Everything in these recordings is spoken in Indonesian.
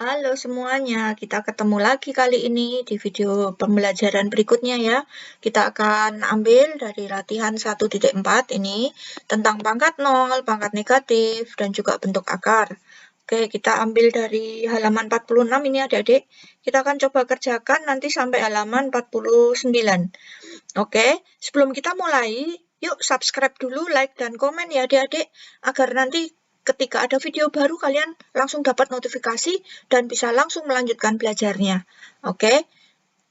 Halo semuanya, kita ketemu lagi kali ini di video pembelajaran berikutnya ya. Kita akan ambil dari latihan 1.4 ini tentang pangkat 0, pangkat negatif, dan juga bentuk akar. Oke, kita ambil dari halaman 46 ini adik-adik. Kita akan coba kerjakan nanti sampai halaman 49. Oke, sebelum kita mulai, yuk subscribe dulu, like, dan komen ya adik-adik, agar nanti ketika ada video baru kalian langsung dapat notifikasi dan bisa langsung melanjutkan belajarnya. Oke,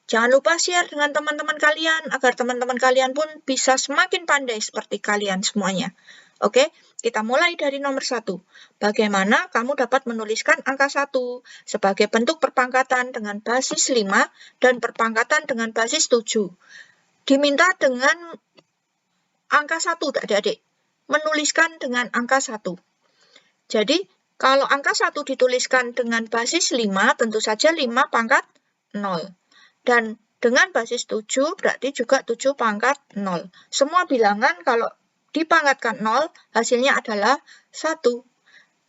jangan lupa share dengan teman-teman kalian agar teman-teman kalian pun bisa semakin pandai seperti kalian semuanya. Oke, kita mulai dari nomor 1. Bagaimana kamu dapat menuliskan angka 1 sebagai bentuk perpangkatan dengan basis 5 dan perpangkatan dengan basis 7. Diminta dengan angka 1, adik-adik. Menuliskan dengan angka 1. Jadi, kalau angka 1 dituliskan dengan basis 5, tentu saja 5 pangkat 0. Dan dengan basis 7, berarti juga 7 pangkat 0. Semua bilangan kalau dipangkatkan 0, hasilnya adalah 1.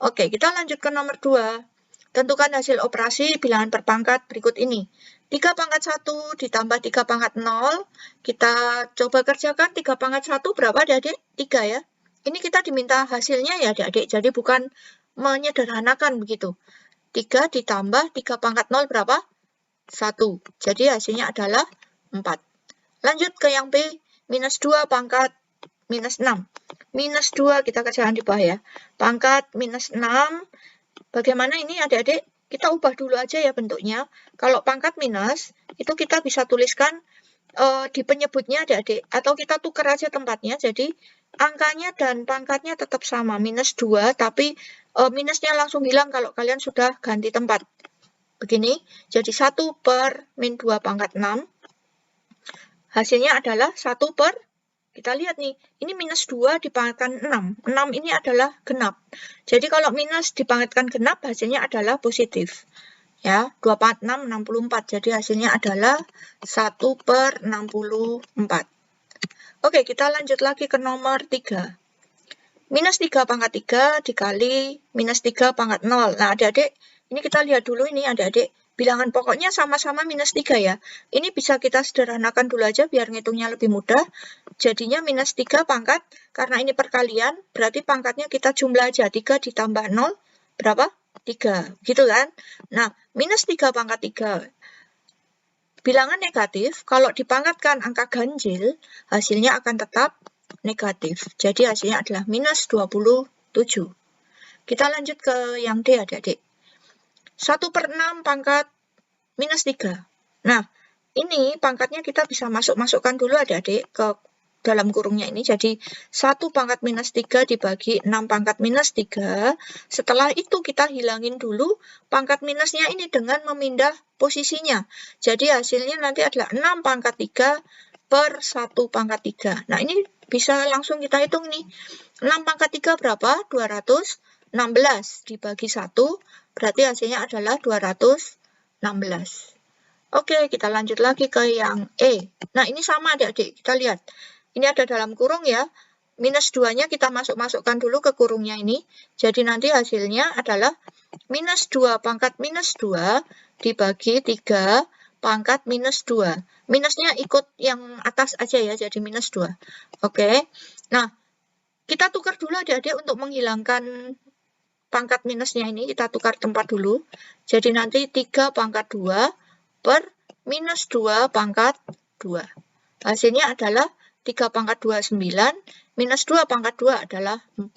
Oke, kita lanjut ke nomor 2. Tentukan hasil operasi bilangan berpangkat berikut ini. 3 pangkat 1 ditambah 3 pangkat 0. Kita coba kerjakan 3 pangkat 1 berapa adik-adik? 3 ya. Ini kita diminta hasilnya ya adik-adik, jadi bukan menyederhanakan begitu. 3 ditambah 3 pangkat 0 berapa? 1. Jadi hasilnya adalah 4. Lanjut ke yang B, minus 2 pangkat minus 6. Minus 2 kita kerjakan di bawah ya. Pangkat minus 6, bagaimana ini adik-adik? Kita ubah dulu aja ya bentuknya. Kalau pangkat minus, itu kita bisa tuliskan di penyebutnya adik-adik, atau kita tukar aja tempatnya, jadi angkanya dan pangkatnya tetap sama, minus 2, tapi minusnya langsung hilang kalau kalian sudah ganti tempat. Begini, jadi 1 per min 2 pangkat 6, hasilnya adalah 1 per, kita lihat nih, ini minus 2 dipangkatkan 6, 6 ini adalah genap. Jadi kalau minus dipangkatkan genap, hasilnya adalah positif. Ya, 2 pangkat 6, 64. Jadi hasilnya adalah 1 per 64. Oke, kita lanjut lagi ke nomor 3. Minus 3 pangkat 3 dikali minus 3 pangkat 0. Nah, adik-adik, ini kita lihat dulu ini adik-adik. Bilangan pokoknya sama-sama minus 3 ya. Ini bisa kita sederhanakan dulu aja biar ngitungnya lebih mudah. Jadinya minus 3 pangkat, karena ini perkalian, berarti pangkatnya kita jumlah aja. 3 ditambah 0, berapa? 3, gitu kan? Nah, minus 3 pangkat 3. Bilangan negatif, kalau dipangkatkan angka ganjil, hasilnya akan tetap negatif. Jadi hasilnya adalah minus 27. Kita lanjut ke yang D, adik-adik. 1 per 6 pangkat minus 3. Nah, ini pangkatnya kita bisa masukkan dulu adik-adik ke dalam kurungnya ini, jadi 1 pangkat minus 3 dibagi 6 pangkat minus 3, setelah itu kita hilangin dulu pangkat minusnya ini dengan memindah posisinya, jadi hasilnya nanti adalah 6 pangkat 3 per 1 pangkat 3. Nah ini bisa langsung kita hitung nih, 6 pangkat 3 berapa? 216 dibagi 1, berarti hasilnya adalah 216. Oke, kita lanjut lagi ke yang E. Nah ini sama adik-adik, kita lihat. Ini ada dalam kurung ya, minus 2-nya kita masukkan dulu ke kurungnya ini. Jadi nanti hasilnya adalah minus 2 pangkat minus 2 dibagi 3 pangkat minus 2. Minusnya ikut yang atas aja ya, jadi minus 2. Oke, nah kita tukar dulu adik-adik untuk menghilangkan pangkat minusnya ini, kita tukar tempat dulu. Jadi nanti 3 pangkat 2 per minus 2 pangkat 2. Hasilnya adalah 3 pangkat 2, 9, minus 2 pangkat 2 adalah 4.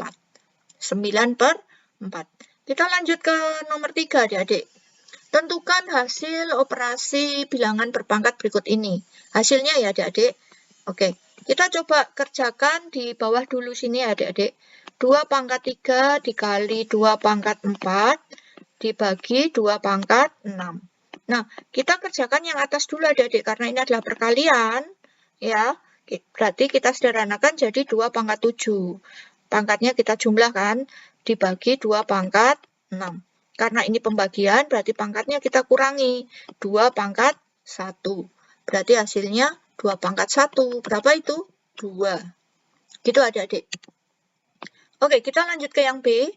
9 per 4. Kita lanjut ke nomor 3, adik-adik. Tentukan hasil operasi bilangan berpangkat berikut ini. Hasilnya ya, adik-adik. Oke, kita coba kerjakan di bawah dulu sini, adik-adik. 2 pangkat 3 dikali 2 pangkat 4 dibagi 2 pangkat 6. Nah, kita kerjakan yang atas dulu, adik-adik, karena ini adalah perkalian, ya. Berarti kita sederhanakan jadi 2 pangkat 7. Pangkatnya kita jumlahkan, dibagi 2 pangkat 6. Karena ini pembagian, berarti pangkatnya kita kurangi. 2 pangkat 1. Berarti hasilnya 2 pangkat 1. Berapa itu? 2. Gitu adik-adik. Oke, kita lanjut ke yang B.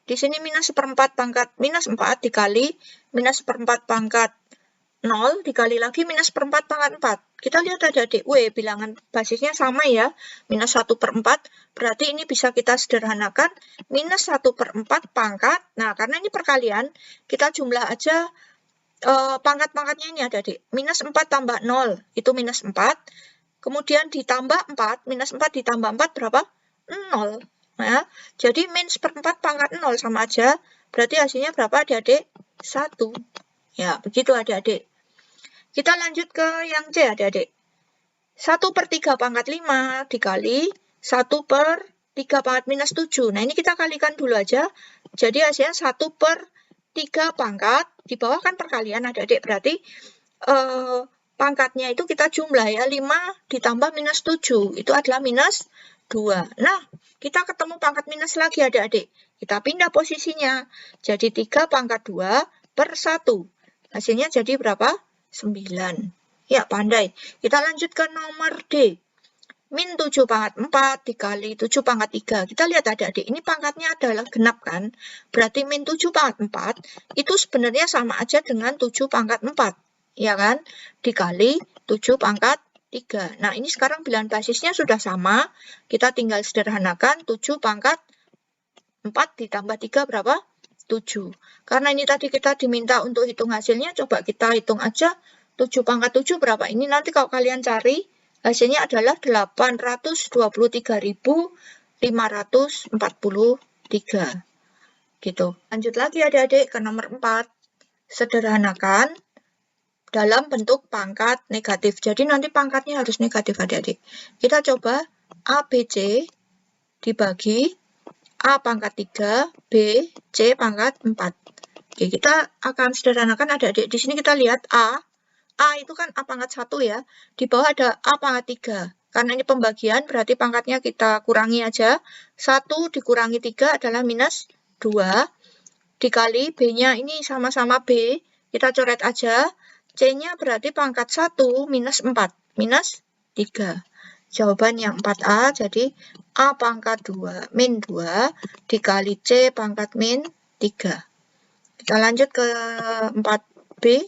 Di sini minus seperempat pangkat minus 4 dikali minus seperempat pangkat 0 dikali lagi minus seperempat pangkat 4. Kita lihat adik-adik, bilangan basisnya sama ya, minus 1/4, berarti ini bisa kita sederhanakan, minus 1/4 pangkat, nah karena ini perkalian, kita jumlah aja pangkat-pangkatnya ini adik-adik, minus 4 tambah 0, itu minus 4, kemudian ditambah 4, minus 4 ditambah 4 berapa? 0. Ya, jadi min seperempat pangkat 0 sama aja, berarti hasilnya berapa adik-adik? 1. Ya, begitu adik-adik. Kita lanjut ke yang C adik-adik. 1/3 pangkat 5 dikali 1/3 pangkat minus 7. Nah, ini kita kalikan dulu aja. Jadi hasilnya 1/3 pangkat, di bawah kan perkalian adik-adik, berarti pangkatnya itu kita jumlah ya, 5 ditambah minus 7, itu adalah minus 2. Nah, kita ketemu pangkat minus lagi adik-adik. Kita pindah posisinya. Jadi 3 pangkat 2 per 1. Hasilnya jadi berapa? 9. Ya, pandai. Kita lanjut ke nomor D. Min 7 pangkat 4 dikali 7 pangkat 3. Kita lihat adik-adik, ini pangkatnya adalah genap kan? Berarti min 7 pangkat 4 itu sebenarnya sama aja dengan 7 pangkat 4. Ya kan? Dikali 7 pangkat 3. Nah, ini sekarang bilangan basisnya sudah sama. Kita tinggal sederhanakan 7 pangkat 4 ditambah 3 berapa? 7. Karena ini tadi kita diminta untuk hitung hasilnya, coba kita hitung aja 7 pangkat 7 berapa? Ini nanti kalau kalian cari, hasilnya adalah 823.543. Gitu. Lanjut lagi adik-adik ke nomor 4. Sederhanakan dalam bentuk pangkat negatif. Jadi nanti pangkatnya harus negatif adik-adik. Kita coba A, B, C dibagi A pangkat 3, B, C pangkat 4. Oke, kita akan sederhanakan adik-adik. Di sini kita lihat A itu kan A pangkat 1 ya. Di bawah ada A pangkat 3. Karena ini pembagian, berarti pangkatnya kita kurangi aja. 1 dikurangi 3 adalah minus 2. Dikali B-nya ini sama-sama B. Kita coret aja. C-nya berarti pangkat 1 minus 4. Minus 3. Jawaban yang 4A, jadi A pangkat 2 min 2 dikali C pangkat min 3. Kita lanjut ke 4B.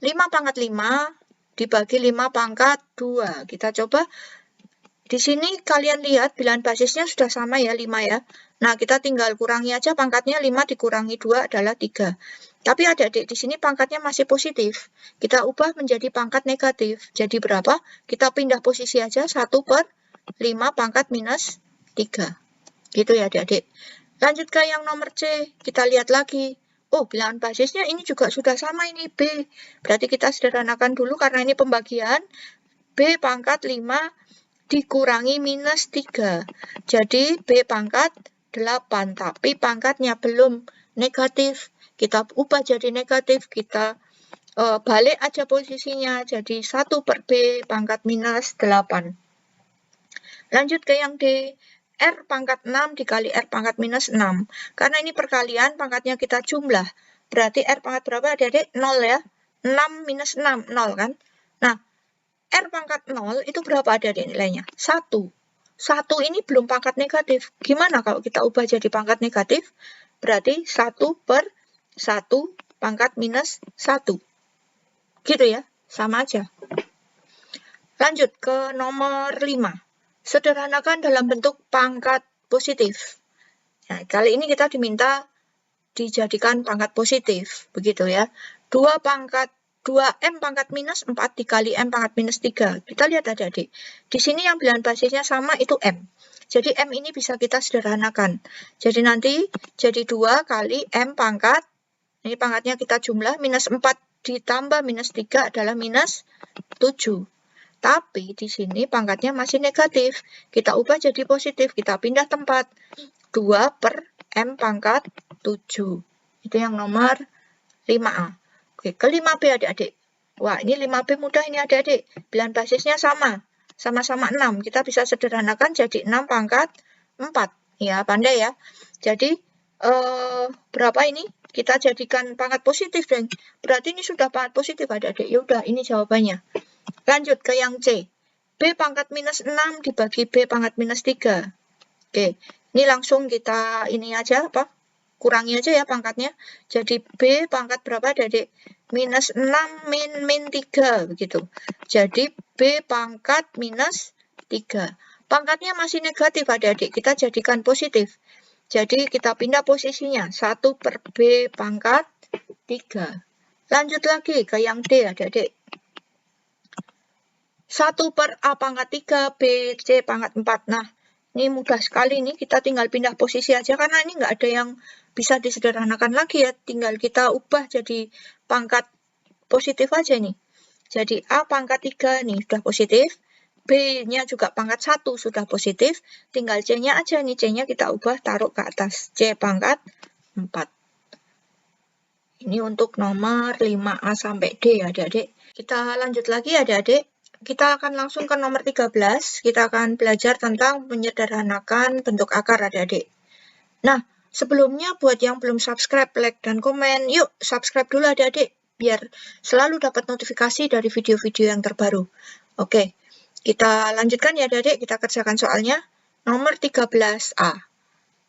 5 pangkat 5 dibagi 5 pangkat 2. Kita coba, di sini kalian lihat bilangan basisnya sudah sama ya, 5 ya. Nah, kita tinggal kurangi aja pangkatnya, 5 dikurangi 2 adalah 3. Tapi adik-adik, di sini pangkatnya masih positif. Kita ubah menjadi pangkat negatif. Jadi berapa? Kita pindah posisi aja, 1/5 pangkat minus 3. Gitu ya adik-adik. Lanjut ke yang nomor C. Kita lihat lagi. Oh, bilangan basisnya ini juga sudah sama, ini B. Berarti kita sederhanakan dulu karena ini pembagian. B pangkat 5 dikurangi minus 3. Jadi B pangkat 8. Tapi pangkatnya belum negatif. Kita ubah jadi negatif, kita balik aja posisinya, jadi 1/B pangkat minus 8. Lanjut ke yang D, R pangkat 6 dikali R pangkat minus 6. Karena ini perkalian, pangkatnya kita jumlah. Berarti R pangkat berapa adik-adik? 0 ya. 6 minus 6, 0 kan? Nah, R pangkat 0 itu berapa adik-adik nilainya? 1. 1 ini belum pangkat negatif. Gimana kalau kita ubah jadi pangkat negatif? Berarti 1/1 pangkat minus 1. Gitu ya, sama aja. Lanjut ke nomor 5. Sederhanakan dalam bentuk pangkat positif. Nah, kali ini kita diminta dijadikan pangkat positif. Begitu ya. 2M pangkat minus 4 dikali M pangkat minus 3. Kita lihat adik-adik. Di sini yang bilangan basisnya sama itu M. Jadi M ini bisa kita sederhanakan. Jadi nanti jadi 2 kali M pangkat. Ini pangkatnya kita jumlah, minus 4 ditambah minus 3 adalah minus 7. Tapi di sini pangkatnya masih negatif. Kita ubah jadi positif, kita pindah tempat. 2/M pangkat 7. Itu yang nomor 5A. Oke, ke 5B adik-adik. Wah, ini 5B mudah ini adik-adik. Bilangan basisnya sama. Sama-sama 6. Kita bisa sederhanakan jadi 6 pangkat 4. Ya, pandai ya. Jadi, berapa ini? Kita jadikan pangkat positif, dan berarti ini sudah pangkat positif adik-adik. Ya udah, ini jawabannya. Lanjut ke yang C. B pangkat minus 6 dibagi B pangkat minus 3. Oke, ini langsung kita ini aja apa? kurangi aja ya pangkatnya. Jadi B pangkat berapa adik-adik? Minus 6 min 3 begitu. Jadi B pangkat minus 3. Pangkatnya masih negatif adik-adik, kita jadikan positif. Jadi kita pindah posisinya, 1 per B pangkat 3. Lanjut lagi ke yang D adik-adik. 1 per A pangkat 3, B, C pangkat 4. Nah, ini mudah sekali nih, kita tinggal pindah posisi aja karena ini nggak ada yang bisa disederhanakan lagi ya. Tinggal kita ubah jadi pangkat positif aja nih. Jadi A pangkat 3 nih sudah positif, B-nya juga pangkat 1 sudah positif, tinggal C-nya aja nih, C-nya kita ubah taruh ke atas, C pangkat 4. Ini untuk nomor 5A sampai D ya adik-adik. Kita lanjut lagi adik-adik. Kita akan langsung ke nomor 13. Kita akan belajar tentang menyederhanakan bentuk akar adik-adik. Nah, sebelumnya buat yang belum subscribe, like, dan komen, yuk subscribe dulu adik-adik, biar selalu dapat notifikasi dari video-video yang terbaru. Oke, kita lanjutkan ya adik-adik, kita kerjakan soalnya. Nomor 13A,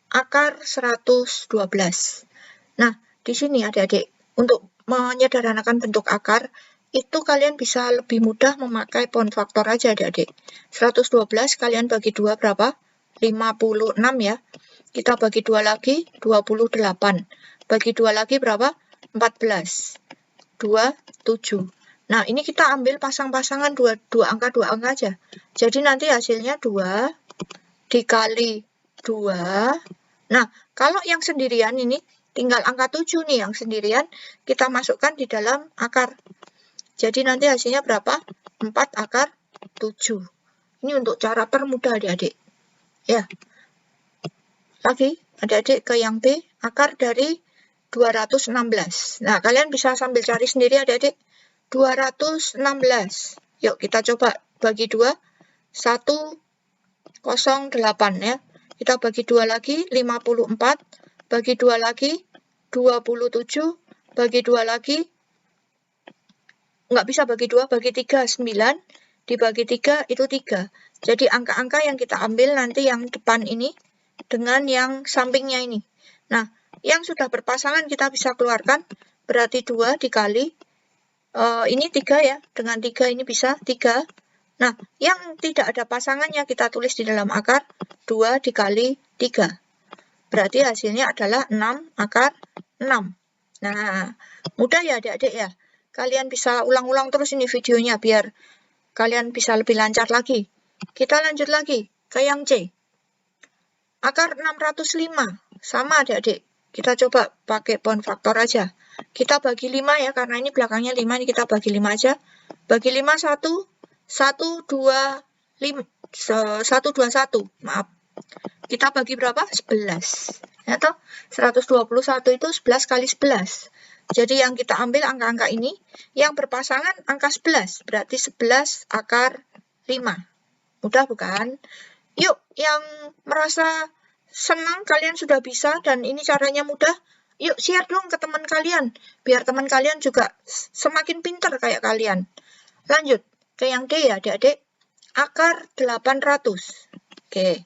akar 112. Nah, di sini adik-adik, untuk menyederhanakan bentuk akar, itu kalian bisa lebih mudah memakai pound faktor aja adik-adik. 112 kalian bagi 2 berapa? 56 ya. Kita bagi 2 lagi, 28. Bagi 2 lagi berapa? 14. 27. Nah, ini kita ambil pasang-pasangan dua angka aja. Jadi nanti hasilnya 2 dikali 2. Nah, kalau yang sendirian ini, tinggal angka 7 nih yang sendirian, kita masukkan di dalam akar. Jadi nanti hasilnya berapa? 4 akar 7. Ini untuk cara permudah adik-adik. Ya. Lagi, adik-adik ke yang B, akar dari 216. Nah, kalian bisa sambil cari sendiri adik-adik. 216. Yuk, kita coba bagi 2. 108 ya. Kita bagi 2 lagi, 54. Bagi 2 lagi, 27. Bagi 2 lagi, nggak bisa bagi 2, bagi 3, 9. Dibagi 3, itu 3. Jadi angka-angka yang kita ambil nanti yang depan ini dengan yang sampingnya ini. Nah, yang sudah berpasangan kita bisa keluarkan, berarti 2 dikali, ini 3 ya, dengan 3 ini bisa 3. Nah, yang tidak ada pasangannya kita tulis di dalam akar, 2 dikali 3. Berarti hasilnya adalah 6 akar 6. Nah, mudah ya adik-adik ya. Kalian bisa ulang-ulang terus ini videonya biar kalian bisa lebih lancar lagi. Kita lanjut lagi ke yang C. Akar 605. Sama adik-adik. Kita coba pakai pound faktor aja. Kita bagi 5 ya, karena ini belakangnya 5, ini kita bagi 5 aja. Bagi 5, 1, 1, 2, 5, 121. Maaf. Kita bagi berapa? 11. Ya toh? 121 itu 11 kali 11. Jadi yang kita ambil angka-angka ini, yang berpasangan angka 11, berarti 11 akar 5. Mudah bukan? Yuk, yang merasa senang kalian sudah bisa dan ini caranya mudah, yuk share dong ke teman kalian, biar teman kalian juga semakin pintar kayak kalian. Lanjut, ke yang D ya adik-adik, akar 800. Oke,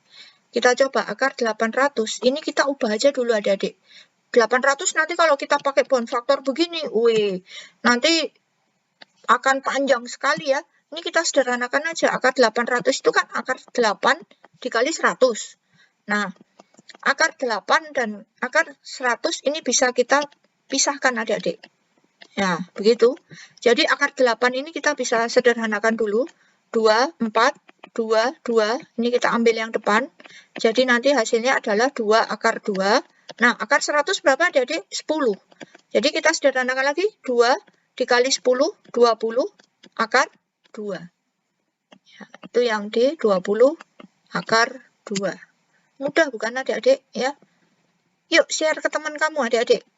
kita coba akar 800, ini kita ubah aja dulu adik-adik. 800 nanti kalau kita pakai pound faktor begini, wih, nanti akan panjang sekali ya. Ini kita sederhanakan aja, akar 800 itu kan akar 8 dikali 100. Nah, akar 8 dan akar 100 ini bisa kita pisahkan adik-adik. Ya, begitu. Jadi akar 8 ini kita bisa sederhanakan dulu. 2, 4, 2, 2. Ini kita ambil yang depan. Jadi nanti hasilnya adalah 2 akar 2. Nah, akar 100 berapa adik-adik? 10. Jadi kita sederhanakan lagi. 2 dikali 10, 20 akar 2. Ya, itu yang D, 20 akar 2. Mudah bukan adik-adik ya? Yuk share ke teman kamu adik-adik.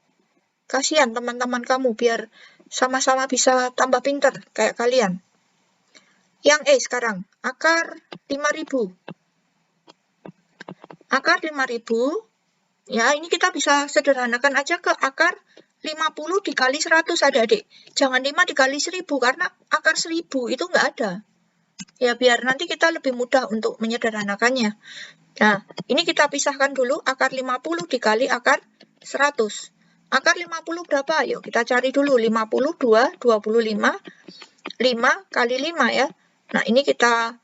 Kasihan teman-teman kamu biar sama-sama bisa tambah pintar kayak kalian. Yang E sekarang, akar 5.000. Akar 5.000, ya ini kita bisa sederhanakan aja ke akar 50 dikali 100 adik-adik. Jangan 5 dikali 1000 karena akar 1000 itu nggak ada. Ya biar nanti kita lebih mudah untuk menyederhanakannya. Nah, ini kita pisahkan dulu akar 50 dikali akar 100. Akar 50 berapa? Yuk kita cari dulu. 52, 25, 5 kali 5 ya. Nah, ini kita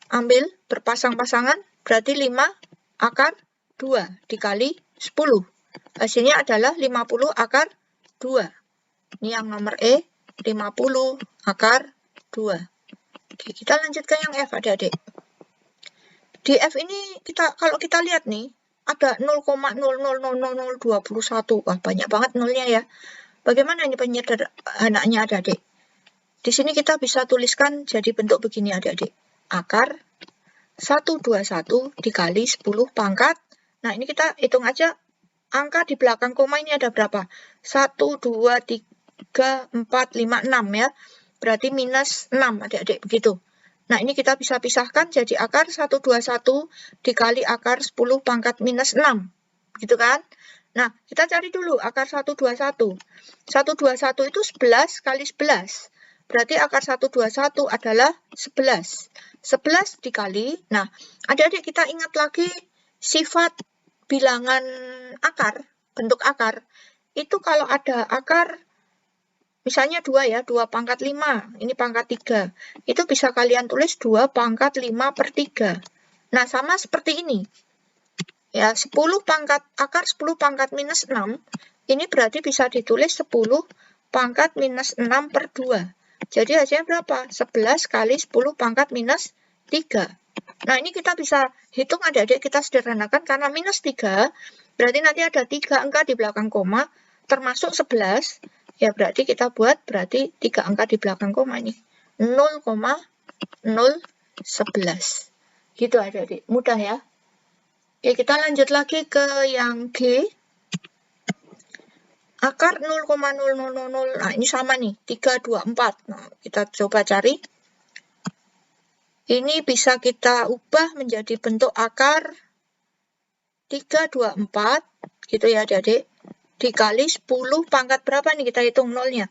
ambil berpasang-pasangan, berarti 5 akar 2 dikali 10. Hasilnya adalah 50 akar 2. Ini yang nomor E, 50 akar 2. Oke, kita lanjut ke yang F, adik-adik. Di F ini kalau kita lihat nih, ada 0,000021. Wah, banyak banget nolnya ya. Bagaimana ini penyederhanaannya, adik-adik? Di sini kita bisa tuliskan jadi bentuk begini, adik-adik. Akar 121 dikali 10 pangkat. Nah, ini kita hitung aja angka di belakang koma ini ada berapa? 1, 2, 3, 4, 5, 6 ya. Berarti minus 6, adik-adik, begitu. Nah, ini kita bisa pisahkan jadi akar 121 dikali akar 10 pangkat minus 6. Gitu kan? Nah, kita cari dulu akar 121. 121 itu 11 kali 11. Berarti akar 121 adalah 11. 11 dikali, nah, adik-adik kita ingat lagi sifat bilangan akar, bentuk akar. Itu kalau ada akar, misalnya 2 ya, 2 pangkat 5, ini pangkat 3. Itu bisa kalian tulis 2 pangkat 5 per 3. Nah, sama seperti ini. Ya, 10 pangkat, akar 10 pangkat minus 6, ini berarti bisa ditulis 10 pangkat minus 6 per 2. Jadi hasilnya berapa? 11 kali 10 pangkat minus 3. Nah, ini kita bisa hitung adik-adik, kita sederhanakan karena minus 3, berarti nanti ada 3 angka di belakang koma, termasuk 11. Ya, berarti kita buat berarti 3 angka di belakang koma ini. 0,011. Gitu adik-adik. Mudah ya. Oke, kita lanjut lagi ke yang G. Akar 0,0000. Nah, ini sama nih. 324. Nah, kita coba cari. Ini bisa kita ubah menjadi bentuk akar 324. Gitu ya adik-adik. Dikali 10 pangkat berapa nih kita hitung nolnya?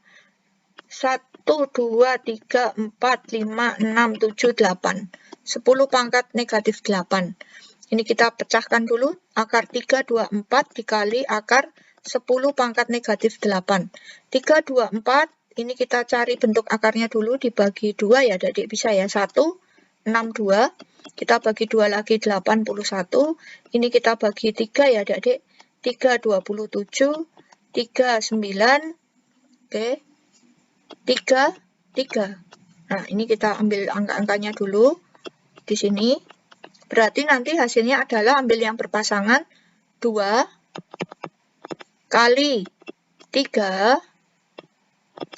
1, 2, 3, 4, 5, 6, 7, 8. 10 pangkat negatif 8. Ini kita pecahkan dulu. Akar 324 dikali akar 10 pangkat negatif 8. 324, ini kita cari bentuk akarnya dulu, dibagi 2 ya adik, bisa ya. 1, 62. Kita bagi 2 lagi 81. Ini kita bagi 3 ya adik. 3, 27, 3, 9, oke, 3, 3. Nah, ini kita ambil angka-angkanya dulu di sini. Berarti nanti hasilnya adalah ambil yang berpasangan 2 kali 3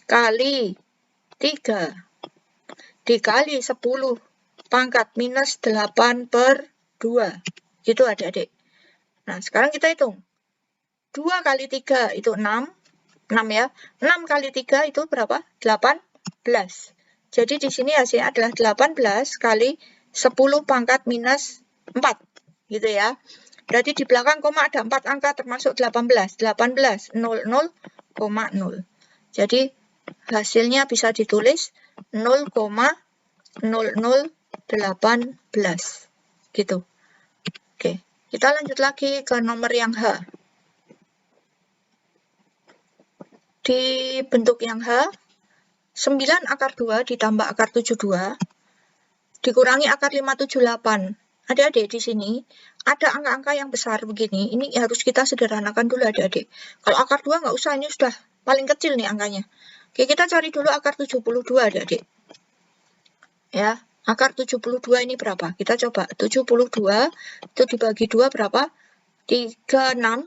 kali 3 dikali 10 pangkat minus 8 per 2. Gitu adik-adik. Nah, sekarang kita hitung. 2 kali 3 itu 6. 6 ya. 6 kali 3 itu berapa? 18. Jadi di sini hasilnya adalah 18 kali 10 pangkat minus 4. Gitu ya. Berarti di belakang koma ada 4 angka termasuk 18. 18, 00,0. Jadi hasilnya bisa ditulis 0,0018. Gitu. Oke, kita lanjut lagi ke nomor yang H. Di bentuk yang H, 9 akar 2 ditambah akar 72 dikurangi akar 578. Adik-adik di sini ada angka-angka yang besar begini, ini harus kita sederhanakan dulu adik-adik. Kalau akar 2 nggak usah, ini sudah paling kecil nih angkanya. Oke, kita cari dulu akar 72 adik-adik. Ya, akar 72 ini berapa? Kita coba, 72 itu dibagi 2 berapa? 36,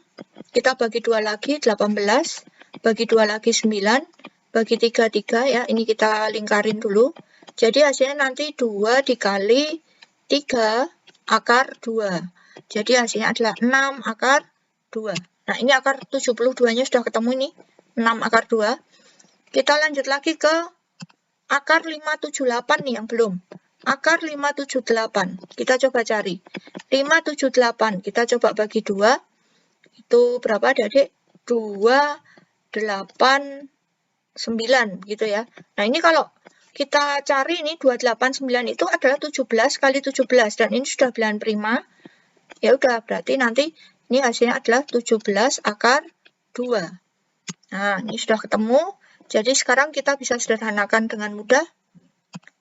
kita bagi 2 lagi 18, bagi 2 lagi 9, bagi 3, 3 ya, ini kita lingkarin dulu. Jadi hasilnya nanti 2 dikali 3 akar 2. Jadi hasilnya adalah 6 akar 2. Nah, ini akar 72-nya sudah ketemu nih, 6 akar 2. Kita lanjut lagi ke akar 578 nih yang belum. Akar 578, kita coba cari. 578, kita coba bagi 2. Itu berapa adik-adik? 2, 8, 9 gitu ya. Nah, ini kalau kita cari ini 289 itu adalah 17 kali 17 dan ini sudah bilangan prima. Ya udah, berarti nanti Ini hasilnya adalah 17 akar 2. Nah, ini sudah ketemu. Jadi sekarang kita bisa sederhanakan dengan mudah.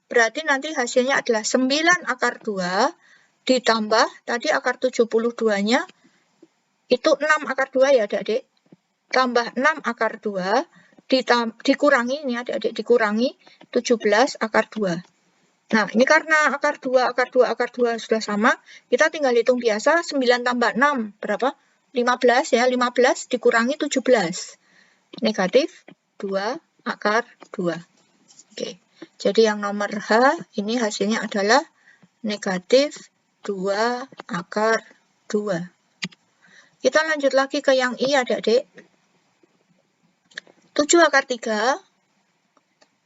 Berarti nanti hasilnya adalah 9 akar 2 ditambah tadi akar 72-nya itu 6 akar 2 ya adik-adik. Tambah 6 akar 2 dikurangi, ini adik-adik dikurangi 17 akar 2. Nah, ini karena akar 2, akar 2, akar 2 sudah sama, kita tinggal hitung biasa, 9 tambah 6, berapa? 15 ya, 15 dikurangi 17. Negatif 2 akar 2. Oke, jadi yang nomor H, ini hasilnya adalah negatif 2 akar 2. Kita lanjut lagi ke yang I, adik-adik. 7 akar 3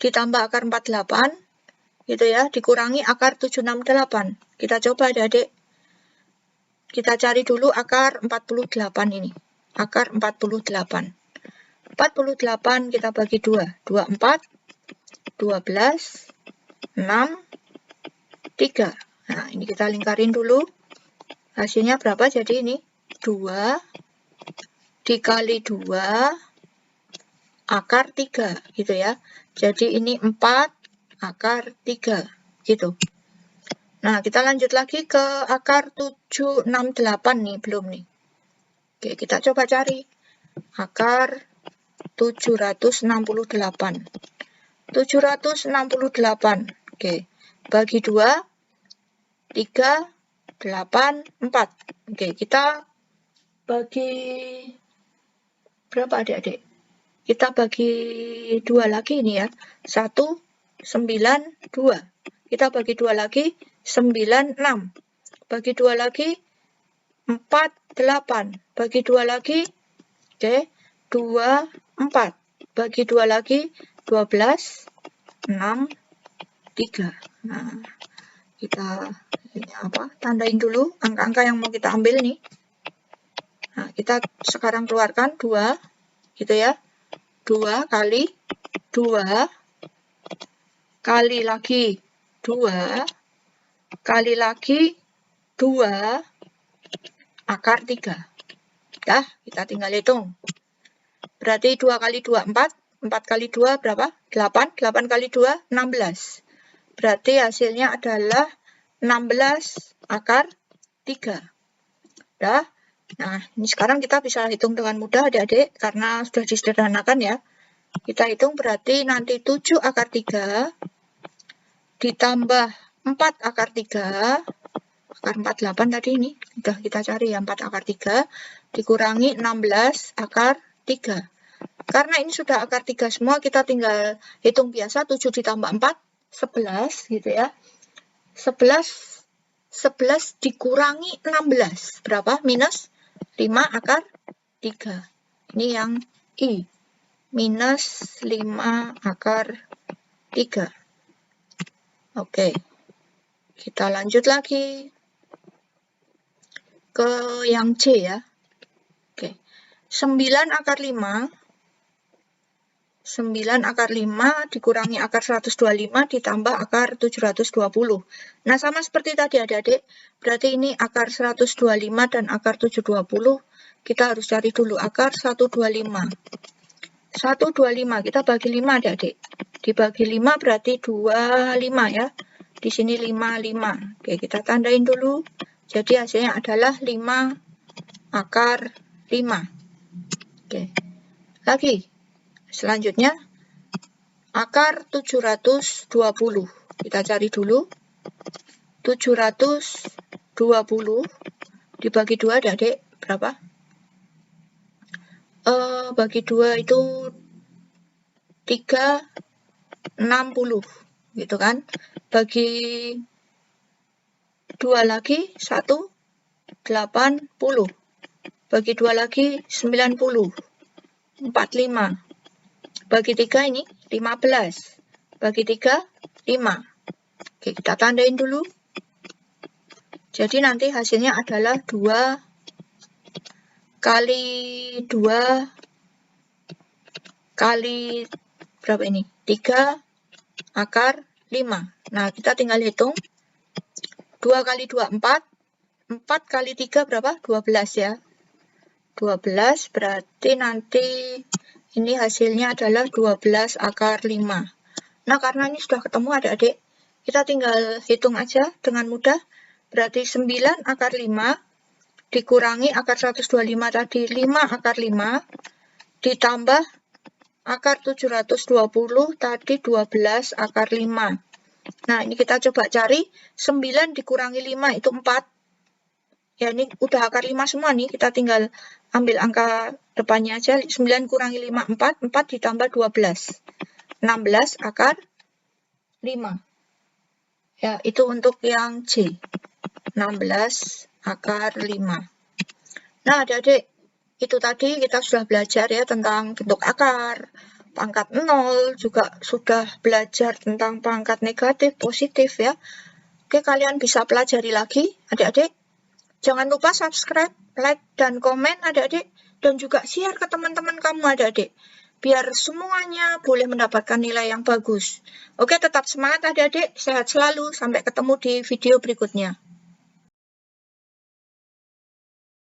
ditambah akar 48, gitu ya, dikurangi akar 768. Kita coba adik-adik. Kita cari dulu akar 48 ini. Akar 48. 48 kita bagi 2. 24, 12, 6, 3. Nah, ini kita lingkarin dulu. Hasilnya berapa? Jadi ini 2 dikali 2 akar 3, gitu ya. Jadi ini 4 akar 3, gitu. Nah, kita lanjut lagi ke akar 768 nih, belum nih. Oke, kita coba cari. Akar 768. 768. Oke, bagi 2, 3, 8, 4. Oke, kita bagi berapa adik-adik? Kita bagi 2 lagi ini ya. 1, 9, 2. Kita bagi 2 lagi, 9, 6. Bagi 2 lagi, 4, 8. Bagi 2 lagi, oke, 2, 4. Bagi 2 lagi, 12, 6, 3. Nah, kita ini tandain dulu angka-angka yang mau kita ambil nih. Nah, kita sekarang keluarkan 2, gitu ya. 2 kali 2 kali lagi 2 kali lagi 2 akar 3. Dah, kita tinggal hitung. Berarti 2 kali 2, 4. 4 kali 2 berapa? 8. 8 kali 2, 16. Berarti hasilnya adalah 16 akar 3. Dah. Nah, ini sekarang kita bisa hitung dengan mudah adik-adik, karena sudah disederhanakan ya. Kita hitung berarti nanti 7 akar 3 ditambah 4 akar 3, akar 48 tadi ini, sudah kita cari ya, 4 akar 3, dikurangi 16 akar 3. Karena ini sudah akar 3 semua, kita tinggal hitung biasa, 7 ditambah 4, 11 gitu ya. 11 dikurangi 16, berapa? Minus 5 akar 3. Ini yang I. Minus 5 akar 3. Oke. Kita lanjut lagi ke yang C ya. Oke. 9 akar 5. 9 akar 5 dikurangi akar 125 ditambah akar 720. Nah, sama seperti tadi adik-adik, berarti ini akar 125 dan akar 720, kita harus cari dulu akar 125. 125, kita bagi 5 adik-adik. Dibagi 5 berarti 25 ya. Di sini 5. Oke, kita tandain dulu. Jadi hasilnya adalah 5 akar 5. Oke, lagi. Selanjutnya, akar 720. Kita cari dulu. 720 dibagi 2, adik-adik, berapa? Bagi 2 itu 360. Gitu kan? Bagi 2 lagi, 1, 80. Bagi 2 lagi, 90. 45. Bagi 3 ini 15. Bagi 3, 5. Oke, kita tandain dulu. Jadi nanti hasilnya adalah 2 kali 2 kali berapa ini? 3 akar 5. Nah, kita tinggal hitung. 2 kali 2, 4. 4 kali 3 berapa? 12 ya. 12 berarti nanti ini hasilnya adalah 12 akar 5. Nah, karena ini sudah ketemu adik-adik, kita tinggal hitung aja dengan mudah. Berarti 9 akar 5 dikurangi akar 125 tadi, 5 akar 5 ditambah akar 720 tadi 12 akar 5. Nah, ini kita coba cari, 9 dikurangi 5 itu 4. Ya, ini udah akar 5 semua nih, kita tinggal ambil angka depannya aja, 9 kurangi 5, 4, 4 ditambah 12. 16 akar 5. Ya, itu untuk yang C. 16 akar 5. Nah, adik-adik, itu tadi kita sudah belajar ya tentang bentuk akar, pangkat 0, juga sudah belajar tentang pangkat negatif, positif ya. Oke, kalian bisa pelajari lagi, adik-adik. Jangan lupa subscribe, like, dan komen adik-adik, dan juga share ke teman-teman kamu adik-adik, biar semuanya boleh mendapatkan nilai yang bagus. Oke, tetap semangat adik-adik, sehat selalu, sampai ketemu di video berikutnya.